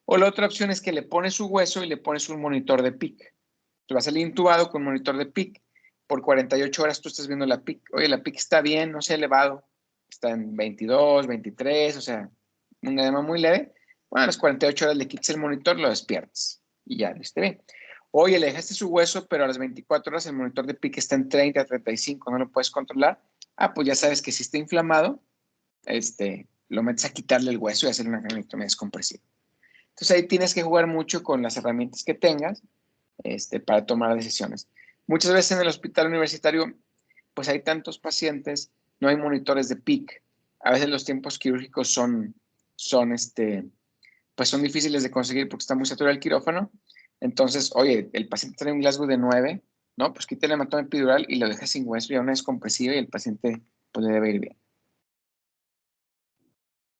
O la otra opción es que le pones su hueso y le pones un monitor de PIC. Tú vas a salir intubado con monitor de PIC. Por 48 horas tú estás viendo la PIC. Oye, la PIC está bien, no se ha elevado. Está en 22, 23, o sea, un edema muy leve, bueno, a las 48 horas le quitas el monitor, lo despiertas y ya, esté bien. Oye, le dejaste su hueso, pero a las 24 horas el monitor de pique está en 30 a 35, no lo puedes controlar. Pues ya sabes que si está inflamado, lo metes a quitarle el hueso y hacer una craniotomía descompresiva. Entonces ahí tienes que jugar mucho con las herramientas que tengas para tomar decisiones. Muchas veces en el hospital universitario, pues hay tantos pacientes, no hay monitores de PIC. A veces los tiempos quirúrgicos son difíciles de conseguir porque está muy saturado el quirófano. Entonces, oye, el paciente tiene un Glasgow de 9, ¿no? Pues quita el hematoma epidural y lo deja sin hueso y a una descompresiva y el paciente pues le debe ir bien.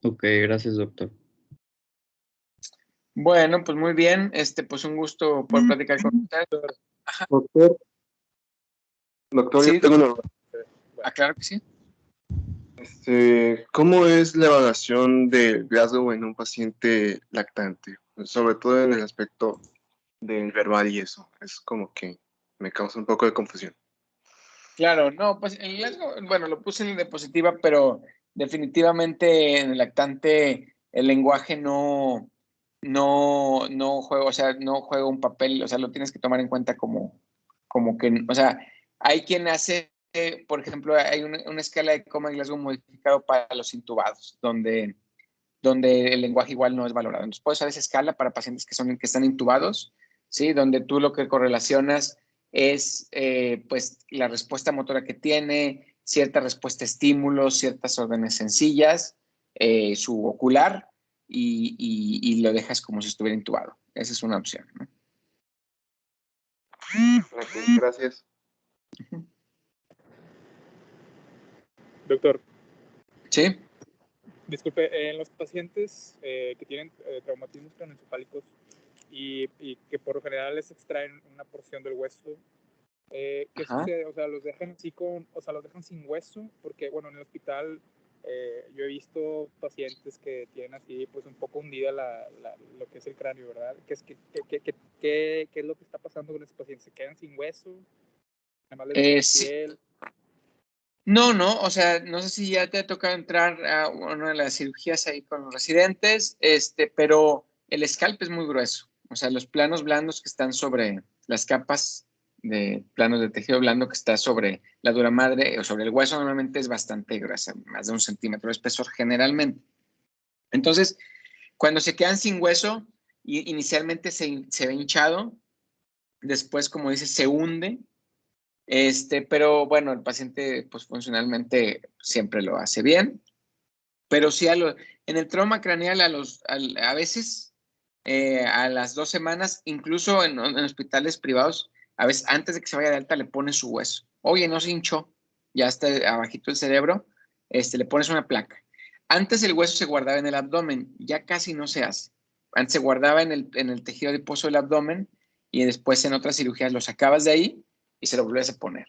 Ok, gracias, doctor. Bueno, pues muy bien. Pues un gusto poder platicar con usted. Ajá. Doctor, Sí, yo tengo una... claro que sí. ¿Cómo es la evaluación de Glasgow en un paciente lactante? Sobre todo en el aspecto del verbal y eso. Es como que me causa un poco de confusión. Claro, no, pues el Glasgow, bueno, lo puse en la diapositiva, pero definitivamente en el lactante el lenguaje no juega, o sea, no juega un papel, o sea, lo tienes que tomar en cuenta como que, o sea, hay quien hace, por ejemplo, hay una escala de Comer-Glasgow modificado para los intubados, donde el lenguaje igual no es valorado. Entonces, puedes usar esa escala para pacientes que están intubados, ¿sí? Donde tú lo que correlacionas es, pues, la respuesta motora que tiene, cierta respuesta a estímulos, ciertas órdenes sencillas, su ocular, y lo dejas como si estuviera intubado. Esa es una opción, ¿no? Ok, gracias. Doctor. Sí. Disculpe, en los pacientes que tienen traumatismos craneoencefálicos y que por lo general les extraen una porción del hueso, ¿qué sucede? O sea, los dejan los dejan sin hueso, porque bueno, en el hospital yo he visto pacientes que tienen así, pues un poco hundida lo que es el cráneo, ¿verdad? ¿Qué es lo que está pasando con esos pacientes? ¿Se quedan sin hueso? ¿Además les queda piel? No, o sea, no sé si ya te ha tocado entrar a una de las cirugías ahí con los residentes, pero el scalp es muy grueso. O sea, los planos blandos que están sobre las capas de planos de tejido blando que está sobre la dura madre o sobre el hueso normalmente es bastante gruesa, más de 1 centímetro de espesor generalmente. Entonces, cuando se quedan sin hueso, inicialmente se ve hinchado, después, como dices, se hunde. Pero bueno, el paciente pues funcionalmente siempre lo hace bien, pero sí en el trauma craneal a veces a las 2 semanas, incluso en hospitales privados, a veces antes de que se vaya de alta le pones su hueso. Oye, no se hinchó, ya está abajito el cerebro, le pones una placa. Antes el hueso se guardaba en el abdomen, ya casi no se hace. Antes se guardaba en el tejido adiposo del abdomen y después en otras cirugías lo sacabas de ahí y se lo volvías a poner.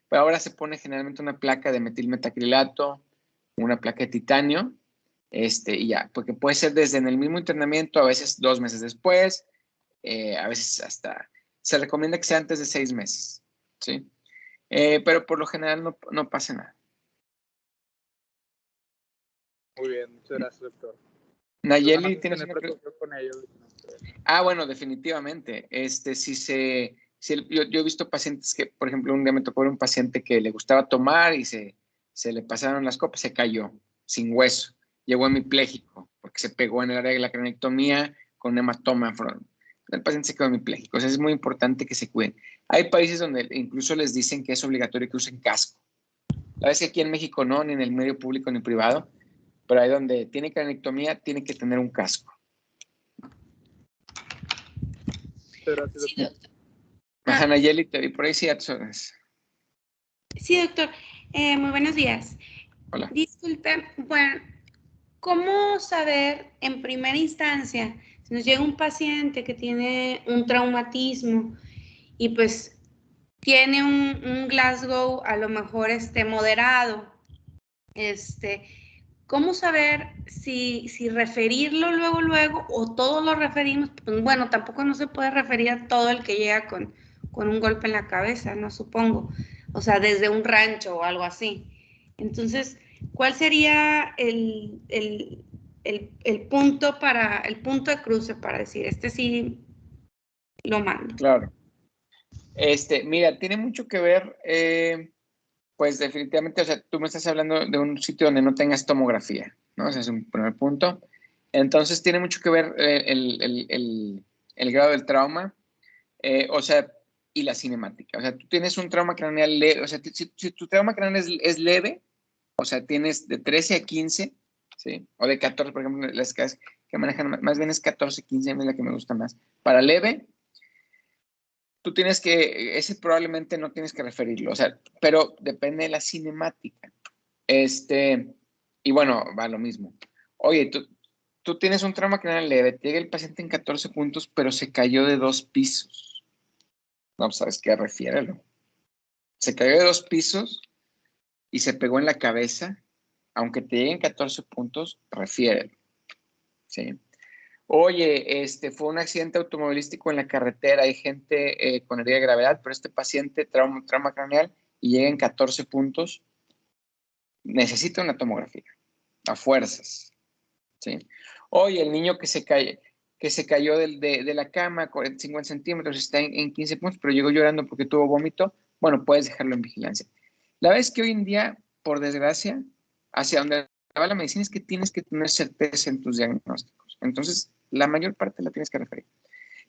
Pero ahora se pone generalmente una placa de metilmetacrilato, una placa de titanio, y ya, porque puede ser desde en el mismo internamiento, a veces 2 meses después, a veces se recomienda que sea antes de 6 meses, ¿sí? Pero por lo general no pasa nada. Muy bien, muchas gracias, doctor. Nayeli, ¿tienes una preocupación con ellos? Bueno, definitivamente. Yo he visto pacientes que, por ejemplo, un día me tocó ver un paciente que le gustaba tomar y se le pasaron las copas, se cayó sin hueso. Llegó hemipléjico porque se pegó en el área de la cranectomía con un hematoma. El paciente se quedó hemipléjico. O sea, es muy importante que se cuiden. Hay países donde incluso les dicen que es obligatorio que usen casco. La verdad es que aquí en México no, ni en el medio público ni privado, pero ahí donde tiene cranectomía tiene que tener un casco. Gracias, Sí, doctor. Nayeli, te vi por ahí, sí, a tus órdenes. Sí, doctor. Muy buenos días. Hola. Disculpe, bueno, ¿cómo saber en primera instancia si nos llega un paciente que tiene un traumatismo y pues tiene un Glasgow a lo mejor moderado? ¿Cómo saber si referirlo luego o todos lo referimos? Pues bueno, tampoco no se puede referir a todo el que llega con un golpe en la cabeza, no supongo. O sea, desde un rancho o algo así. Entonces, ¿cuál sería el el punto de cruce para decir, este sí lo mando. Claro. Mira, tiene mucho que ver, pues definitivamente, o sea, tú me estás hablando de un sitio donde no tengas tomografía, ¿no? Ese es un primer punto. Entonces, tiene mucho que ver el grado del trauma, o sea, y la cinemática. O sea, tú tienes un trauma craneal leve, o sea, si tu trauma craneal es leve, o sea, tienes de 13 a 15, ¿sí? O de 14, por ejemplo, las que manejan más bien es 14, 15, a mí es la que me gusta más. Para leve, tú tienes que, ese probablemente no tienes que referirlo, o sea, pero depende de la cinemática. Y bueno, va lo mismo. Oye, tú tienes un trauma craneal leve, llega el paciente en 14 puntos, pero se cayó de 2 pisos. No, ¿sabes qué? Refiérelo. Se cayó de 2 pisos y se pegó en la cabeza, aunque te lleguen 14 puntos, refiérelo. ¿Sí? Oye, fue un accidente automovilístico en la carretera, hay gente con herida de gravedad, pero este paciente trauma craneal y llega en 14 puntos, necesita una tomografía, a fuerzas. ¿Sí? Oye, el niño que se cayó de la cama, 50 centímetros, está en 15 puntos, pero llegó llorando porque tuvo vómito, bueno, puedes dejarlo en vigilancia. La verdad es que hoy en día, por desgracia, hacia donde va la medicina es que tienes que tener certeza en tus diagnósticos. Entonces, la mayor parte la tienes que referir.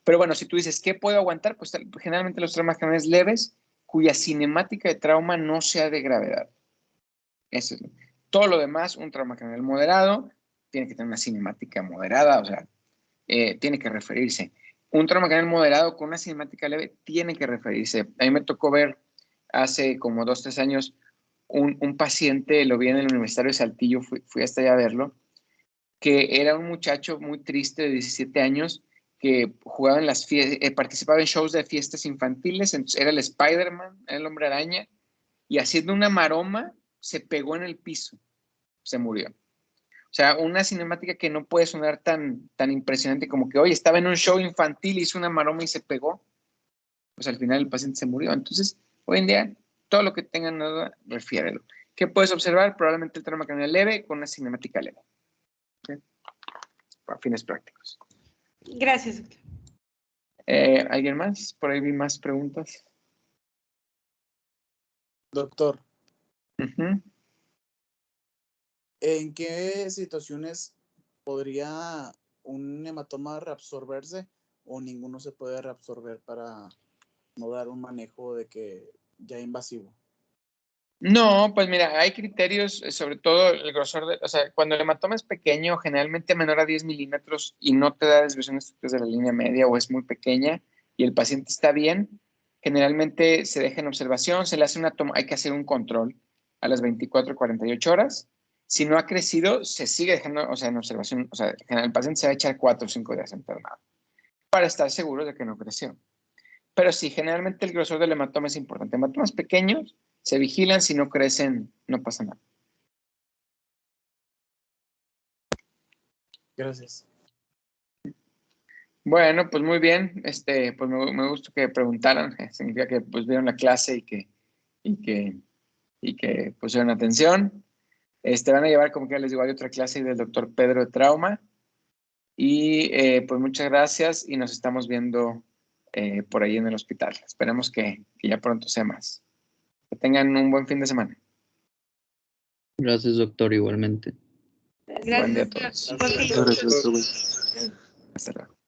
Pero bueno, si tú dices, ¿qué puedo aguantar? Pues generalmente los traumas craneales leves, cuya cinemática de trauma no sea de gravedad. Eso es. Todo lo demás, un trauma craneal moderado, tiene que tener una cinemática moderada, o sea, tiene que referirse. Un trauma craneal moderado con una cinemática leve tiene que referirse. A mí me tocó ver hace como 2, 3 años un paciente, lo vi en el Universitario de Saltillo, fui hasta allá a verlo, que era un muchacho muy triste de 17 años que jugaba en las participaba en shows de fiestas infantiles, entonces era el Spider-Man, era el Hombre Araña, y haciendo una maroma se pegó en el piso, se murió. O sea, una cinemática que no puede sonar tan impresionante como que, oye, estaba en un show infantil, hizo una maroma y se pegó, pues al final el paciente se murió. Entonces, hoy en día, todo lo que tengan duda, refiérelo. ¿Qué puedes observar? Probablemente el trauma craneal leve con una cinemática leve. ¿Okay? Para fines prácticos. Gracias, doctor. ¿Alguien más? Por ahí vi más preguntas. Doctor, Uh-huh. ¿en qué situaciones podría un hematoma reabsorberse o ninguno se puede reabsorber para no dar un manejo de que ya invasivo? No, pues mira, hay criterios, sobre todo el grosor, o sea, cuando el hematoma es pequeño, generalmente menor a 10 milímetros y no te da desviaciones de la línea media o es muy pequeña y el paciente está bien, generalmente se deja en observación, se le hace una toma, hay que hacer un control a las 24 o 48 horas. Si no ha crecido, se sigue dejando, o sea, en observación, o sea, el paciente se va a echar 4 o 5 días internado para estar seguro de que no creció. Pero sí, generalmente el grosor del hematoma es importante. Hematomas pequeños se vigilan, si no crecen, no pasa nada. Gracias. Bueno, pues muy bien. Pues me gustó que preguntaran. Significa que pues vieron la clase y que pusieron atención. Van a llevar, como que les digo, hay otra clase del doctor Pedro de Trauma. Y pues muchas gracias y nos estamos viendo por ahí en el hospital. Esperemos que ya pronto sea más. Que tengan un buen fin de semana. Gracias, doctor, igualmente. Buen día a Gracias, todos. doctor. Gracias. Hasta luego.